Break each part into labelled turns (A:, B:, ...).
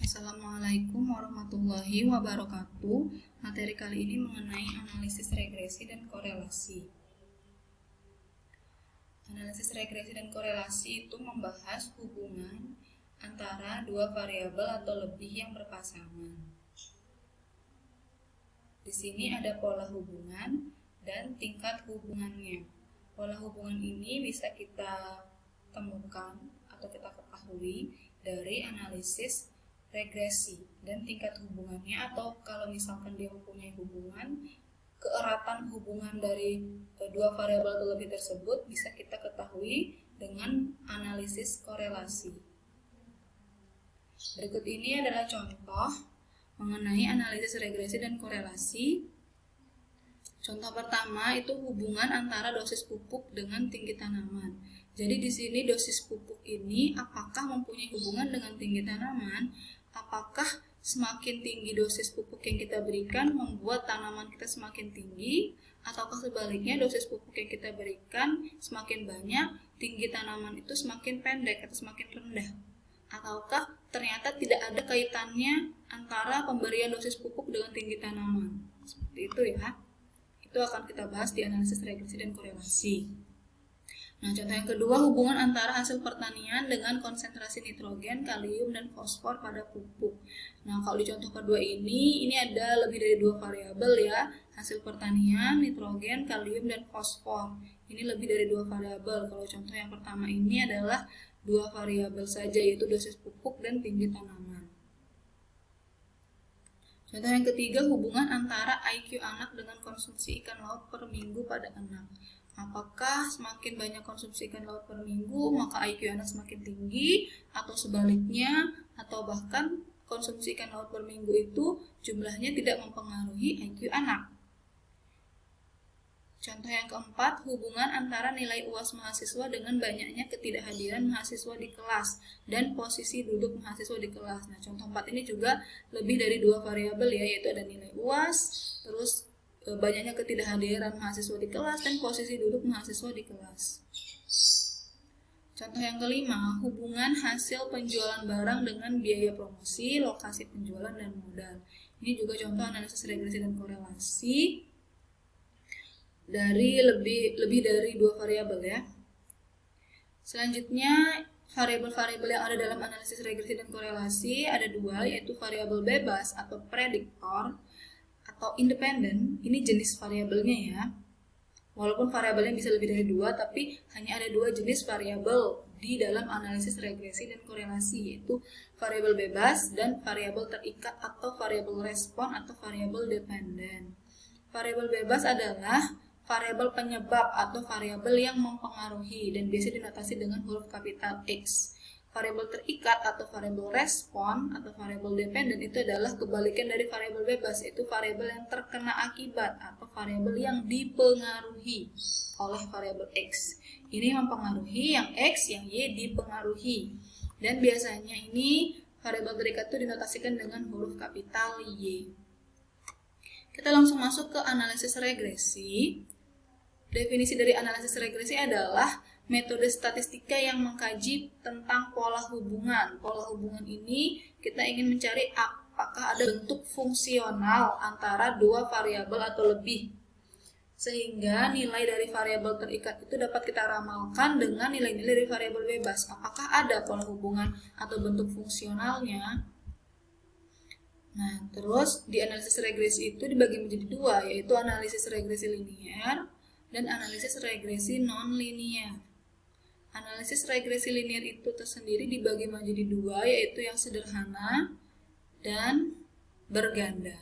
A: Assalamualaikum warahmatullahi wabarakatuh. Materi kali ini mengenai analisis regresi dan korelasi. Analisis regresi dan korelasi itu membahas hubungan antara dua variabel atau lebih yang berpasangan. Di sini ada pola hubungan dan tingkat hubungannya. Pola hubungan ini bisa kita temukan atau kita ketahui dari analisis regresi dan tingkat hubungannya, atau kalau misalkan dia mempunyai hubungan, keeratan hubungan dari dua variabel atau lebih tersebut bisa kita ketahui dengan analisis korelasi. Berikut ini adalah contoh mengenai analisis regresi dan korelasi. Contoh pertama itu hubungan antara dosis pupuk dengan tinggi tanaman. Jadi di sini dosis pupuk ini apakah mempunyai hubungan dengan tinggi tanaman? Apakah semakin tinggi dosis pupuk yang kita berikan membuat tanaman kita semakin tinggi, ataukah sebaliknya dosis pupuk yang kita berikan semakin banyak, tinggi tanaman itu semakin pendek atau semakin rendah? Ataukah ternyata tidak ada kaitannya antara pemberian dosis pupuk dengan tinggi tanaman? Seperti itu ya. Itu akan kita bahas di analisis regresi dan korelasi. Nah, contoh yang kedua, hubungan antara hasil pertanian dengan konsentrasi nitrogen, kalium, dan fosfor pada pupuk. Nah, kalau di contoh kedua ini ada lebih dari dua variabel ya, hasil pertanian, nitrogen, kalium, dan fosfor. Ini lebih dari dua variabel. Kalau contoh yang pertama ini adalah dua variabel saja, yaitu dosis pupuk dan tinggi tanaman. Contoh yang ketiga, hubungan antara IQ anak dengan konsumsi ikan laut per minggu pada anak. Apakah semakin banyak konsumsi ikan laut per minggu, maka IQ anak semakin tinggi, atau sebaliknya, atau bahkan konsumsi ikan laut per minggu itu jumlahnya tidak mempengaruhi IQ anak. Contoh yang keempat, hubungan antara nilai UAS mahasiswa dengan banyaknya ketidakhadiran mahasiswa di kelas dan posisi duduk mahasiswa di kelas. Nah, contoh 4 ini juga lebih dari dua variabel ya, yaitu ada nilai UAS, terus banyaknya ketidakhadiran mahasiswa di kelas dan posisi duduk mahasiswa di kelas. Contoh yang kelima, hubungan hasil penjualan barang dengan biaya promosi, lokasi penjualan, dan modal. Ini juga contoh analisis regresi dan korelasi dari lebih dari dua variabel ya. Selanjutnya, variabel-variabel yang ada dalam analisis regresi dan korelasi ada dua, yaitu variabel bebas atau prediktor atau independen. Ini jenis variabelnya ya. Walaupun variabelnya bisa lebih dari dua, tapi hanya ada dua jenis variabel di dalam analisis regresi dan korelasi, yaitu variabel bebas dan variabel terikat atau variabel respon atau variabel dependen. Variabel bebas adalah variabel penyebab atau variabel yang mempengaruhi dan biasa dinotasi dengan huruf kapital X. Variabel terikat atau variabel respon atau variabel dependen itu adalah kebalikan dari variabel bebas, yaitu variabel yang terkena akibat atau variabel yang dipengaruhi oleh variabel X. Ini mempengaruhi, yang X, yang Y dipengaruhi. Dan biasanya ini variabel terikat itu dinotasikan dengan huruf kapital Y. Kita langsung masuk ke analisis regresi. Definisi dari analisis regresi adalah metode statistika yang mengkaji tentang pola hubungan. Pola hubungan ini kita ingin mencari apakah ada bentuk fungsional antara dua variabel atau lebih, sehingga nilai dari variabel terikat itu dapat kita ramalkan dengan nilai-nilai dari variabel bebas. Apakah ada pola hubungan atau bentuk fungsionalnya? Nah, terus di analisis regresi itu dibagi menjadi dua, yaitu analisis regresi linier dan analisis regresi non-linier. Analisis regresi linier itu tersendiri dibagi menjadi dua, yaitu yang sederhana dan berganda.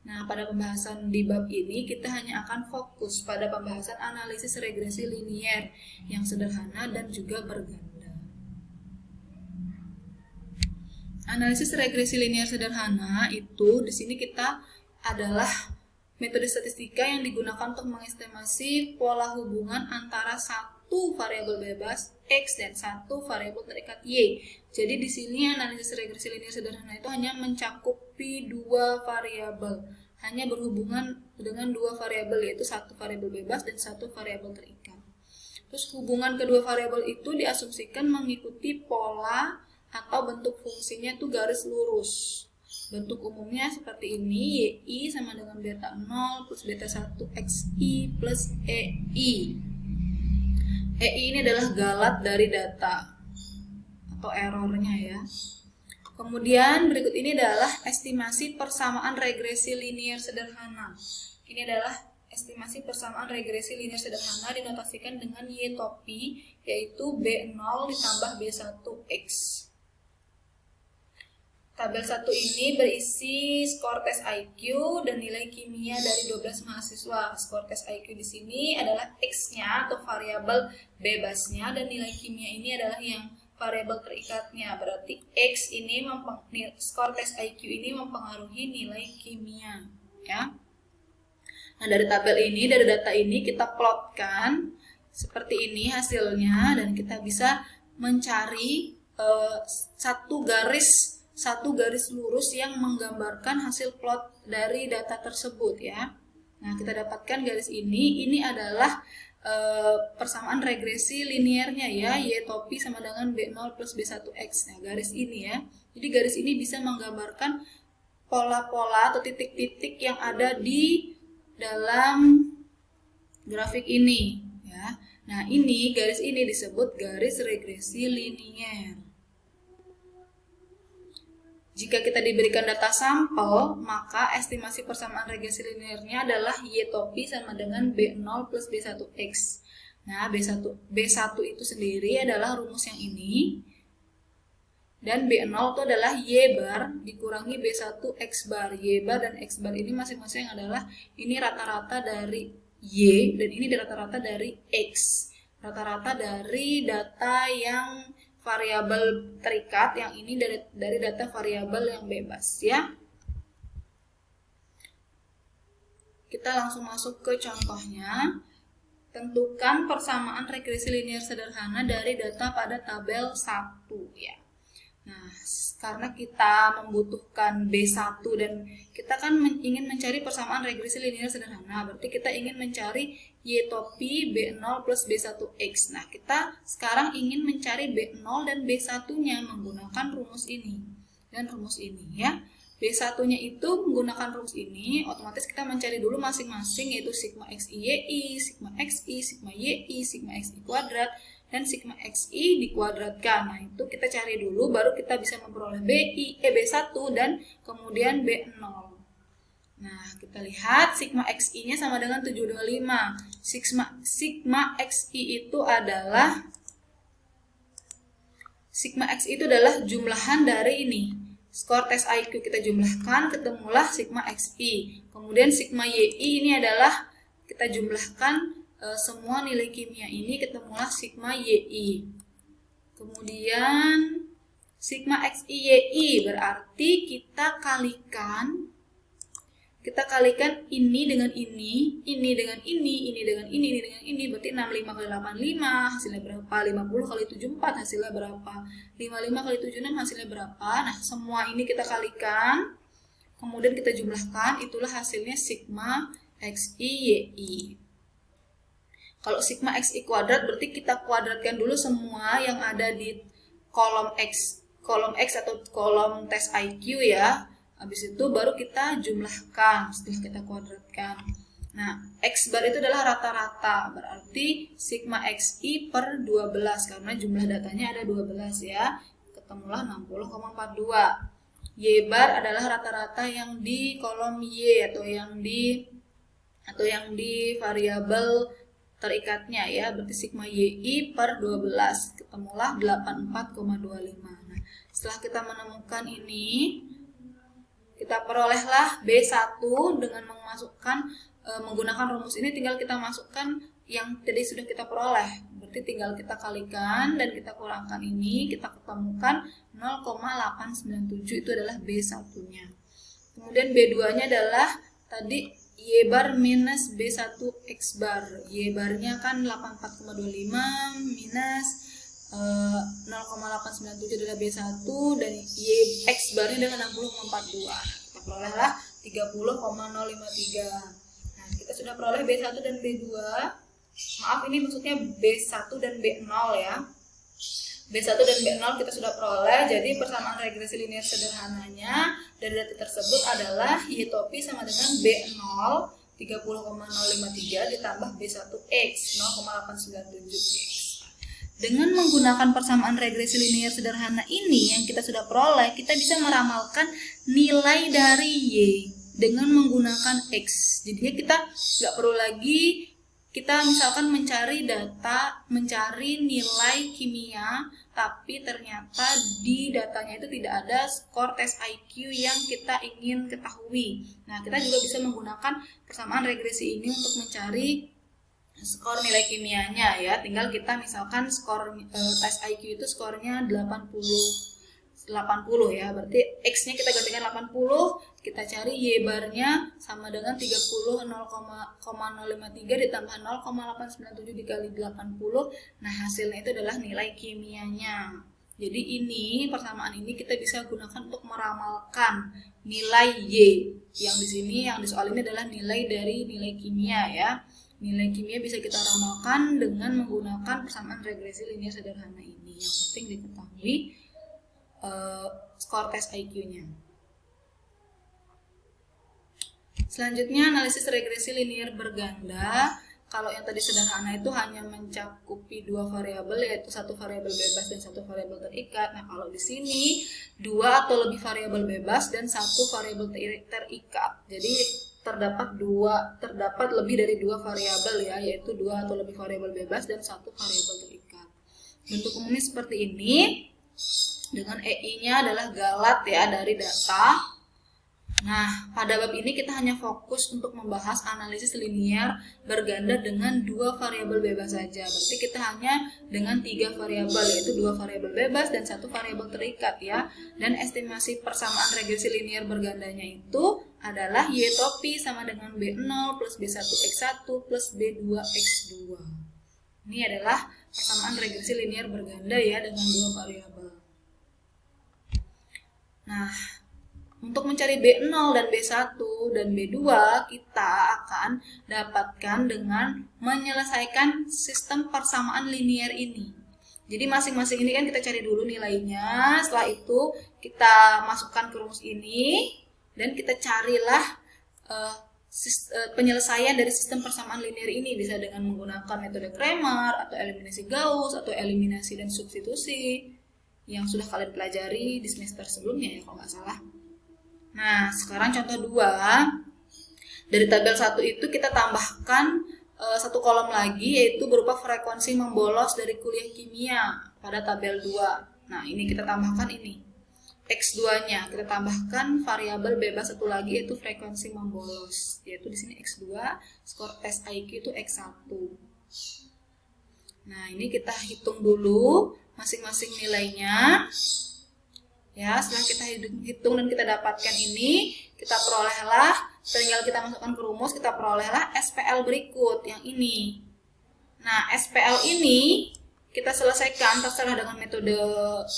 A: Nah, pada pembahasan di bab ini kita hanya akan fokus pada pembahasan analisis regresi linier yang sederhana dan juga berganda. Analisis regresi linier sederhana itu di sini kita adalah metode statistika yang digunakan untuk mengestimasi pola hubungan antara satu variabel bebas X dan satu variabel terikat Y. Jadi di sini analisis regresi linier sederhana itu hanya mencakupi dua variabel, hanya berhubungan dengan dua variabel, yaitu satu variabel bebas dan satu variabel terikat. Terus hubungan kedua variabel itu diasumsikan mengikuti pola atau bentuk fungsinya tuh garis lurus. Bentuk umumnya seperti ini, YI sama dengan beta 0 plus beta 1 XI plus EI. EI ini adalah galat dari data atau errornya ya. Kemudian berikut ini adalah estimasi persamaan regresi linear sederhana. Ini adalah estimasi persamaan regresi linear sederhana dinotasikan dengan Y topi, yaitu B0 ditambah B1X. Tabel 1 ini berisi skor tes IQ dan nilai kimia dari 12 mahasiswa. Skor tes IQ di sini adalah X-nya atau variabel bebasnya, dan nilai kimia ini adalah yang variabel terikatnya. Berarti X ini skor tes IQ ini mempengaruhi nilai kimia, ya. Nah, dari tabel ini, dari data ini kita plotkan seperti ini hasilnya, dan kita bisa mencari satu garis lurus yang menggambarkan hasil plot dari data tersebut ya. Nah, kita dapatkan garis ini adalah persamaan regresi linearnya ya, Y topi sama dengan B0 plus B1X. Nah, garis ini ya. Jadi garis ini bisa menggambarkan pola-pola atau titik-titik yang ada di dalam grafik ini ya. Nah, garis ini disebut garis regresi linear. Jika kita diberikan data sampel, maka estimasi persamaan regresi linearnya adalah Y topi sama dengan B0 plus B1X. Nah, B1 itu sendiri adalah rumus yang ini, dan B0 itu adalah Y bar dikurangi B1 X bar. Y bar dan X bar ini masing-masing adalah, ini rata-rata dari Y, dan ini rata-rata dari X. Rata-rata dari data yang variabel terikat, yang ini dari data variabel yang bebas ya. Kita langsung masuk ke contohnya. Tentukan persamaan regresi linear sederhana dari data pada tabel 1 ya. Nah, karena kita membutuhkan B1 dan kita kan ingin mencari persamaan regresi linear sederhana, berarti kita ingin mencari Y topi B0 plus B1X. Nah, kita sekarang ingin mencari B0 dan B1-nya menggunakan rumus ini dan rumus ini ya. B1-nya itu menggunakan rumus ini, otomatis kita mencari dulu masing-masing, yaitu sigma XI, sigma XI, sigma YI, sigma XI kuadrat, dan sigma XI dikuadratkan. Nah, itu kita cari dulu, baru kita bisa memperoleh B1 dan kemudian B0. Nah, kita lihat sigma XI-nya sama dengan 725. Sigma XI itu adalah jumlahan dari ini. Skor tes IQ kita jumlahkan, ketemulah sigma XI. Kemudian sigma YI ini adalah kita jumlahkan semua nilai kimia ini, ketemulah sigma YI. Kemudian sigma XI YI berarti kita kalikan ini dengan ini dengan ini dengan ini, berarti 65 kali 85 hasilnya berapa? 50 kali 74 hasilnya berapa? 55 kali 76 hasilnya berapa? Nah, semua ini kita kalikan, kemudian kita jumlahkan, itulah hasilnya sigma XI YI. Kalau sigma XI kuadrat berarti kita kuadratkan dulu semua yang ada di kolom X atau kolom tes IQ ya. Habis itu baru kita jumlahkan setelah kita kuadratkan. Nah, X bar itu adalah rata-rata, berarti sigma XI per 12 karena jumlah datanya ada 12 ya. Ketemulah 60,42. Y bar adalah rata-rata yang di kolom Y atau yang di variabel terikatnya ya, berarti sigma YI per 12 ketemulah 84,25. Nah, setelah kita menemukan ini, kita perolehlah B1 dengan menggunakan rumus ini. Tinggal kita masukkan yang tadi sudah kita peroleh, berarti tinggal kita kalikan dan kita kurangkan ini, kita ketemukan 0,897 itu adalah B1-nya. Kemudian B2-nya adalah tadi Y bar minus B1 X bar. Y barnya kan 84,25 minus 0,897 adalah B1, dan Y X barnya adalah 60,42. Kita perolehlah 30,053. Nah, kita sudah peroleh B1 dan B2. Maaf, ini maksudnya B1 dan B0 ya. B1 dan B0 kita sudah peroleh. Jadi persamaan regresi linear sederhananya dari data tersebut adalah Y topi sama dengan B0 30,053 ditambah B1X 0,897X. Dengan menggunakan persamaan regresi linear sederhana ini yang kita sudah peroleh, kita bisa meramalkan nilai dari Y dengan menggunakan X. Jadi kita nggak perlu lagi kita misalkan mencari data, mencari nilai kimia, tapi ternyata di datanya itu tidak ada skor tes IQ yang kita ingin ketahui. Nah, kita juga bisa menggunakan persamaan regresi ini untuk mencari skor nilai kimianya ya. Tinggal kita misalkan skor tes IQ itu skornya 80 ya. Berarti X-nya kita gantikan 80, kita cari Y barnya sama dengan 30 0,053 ditambah 0,897 dikali 80. Nah, hasilnya itu adalah nilai kimianya. Jadi ini persamaan ini kita bisa gunakan untuk meramalkan nilai Y. Yang di sini yang di soal ini adalah nilai dari nilai kimia ya. Nilai kimia bisa kita ramalkan dengan menggunakan persamaan regresi linear sederhana ini. Yang penting diketahui skor tes IQ-nya. Selanjutnya analisis regresi linear berganda. Kalau yang tadi sederhana itu hanya mencakupi dua variabel, yaitu satu variabel bebas dan satu variabel terikat. Nah, kalau di sini dua atau lebih variabel bebas dan satu variabel terikat. Jadi terdapat lebih dari dua variabel ya, yaitu dua atau lebih variabel bebas dan satu variabel terikat. Bentuk umumnya seperti ini, dengan EI-nya adalah galat ya dari data. Nah, pada bab ini kita hanya fokus untuk membahas analisis linear berganda dengan dua variabel bebas saja. Berarti kita hanya dengan tiga variabel, yaitu dua variabel bebas dan satu variabel terikat ya. Dan estimasi persamaan regresi linear bergandanya itu adalah Y topi sama dengan B0 plus B1X1 plus B2X2. Ini adalah persamaan regresi linear berganda ya dengan dua variabel. Nah, untuk mencari B0 dan B1 dan B2 kita akan dapatkan dengan menyelesaikan sistem persamaan linear ini. Jadi masing-masing ini kan kita cari dulu nilainya, setelah itu kita masukkan ke rumus ini dan kita carilah penyelesaian dari sistem persamaan linear ini, bisa dengan menggunakan metode Cramer atau eliminasi Gauss atau eliminasi dan substitusi yang sudah kalian pelajari di semester sebelumnya ya kalau nggak salah. Nah, sekarang contoh 2. Dari tabel 1 itu kita tambahkan satu kolom lagi, yaitu berupa frekuensi membolos dari kuliah kimia pada tabel 2. Nah, ini kita tambahkan ini. X2-nya kita tambahkan variabel bebas satu lagi, yaitu frekuensi membolos. Yaitu di sini X2, skor tes IQ itu X1. Nah, ini kita hitung dulu masing-masing nilainya. Ya, setelah kita hitung dan kita dapatkan ini, kita perolehlah, tinggal kita masukkan ke rumus, kita perolehlah SPL berikut yang ini. Nah, SPL ini kita selesaikan terserah dengan metode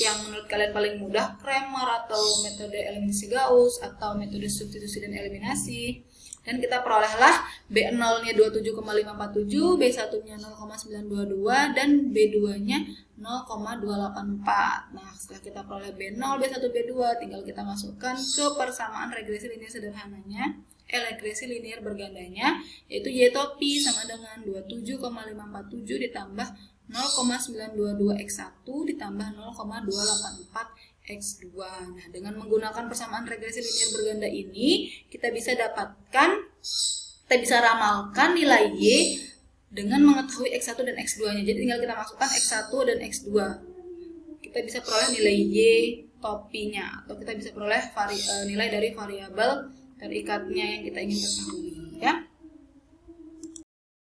A: yang menurut kalian paling mudah, Cramer atau metode eliminasi Gauss atau metode substitusi dan eliminasi. Dan kita perolehlah B0-nya 27,547, B1-nya 0,922, dan B2-nya 0,284. Nah, setelah kita peroleh B0, B1, B2, tinggal kita masukkan ke persamaan regresi linear sederhananya, regresi linear bergandanya, yaitu Y topi sama dengan 27,547 ditambah 0,922X1 ditambah 0,284 X2. Nah, dengan menggunakan persamaan regresi linear berganda ini, kita bisa ramalkan nilai Y dengan mengetahui X1 dan X2-nya. Jadi tinggal kita masukkan X1 dan X2. Kita bisa peroleh nilai Y topinya, atau kita bisa peroleh nilai dari variabel terikatnya yang kita ingin ketahui, ya.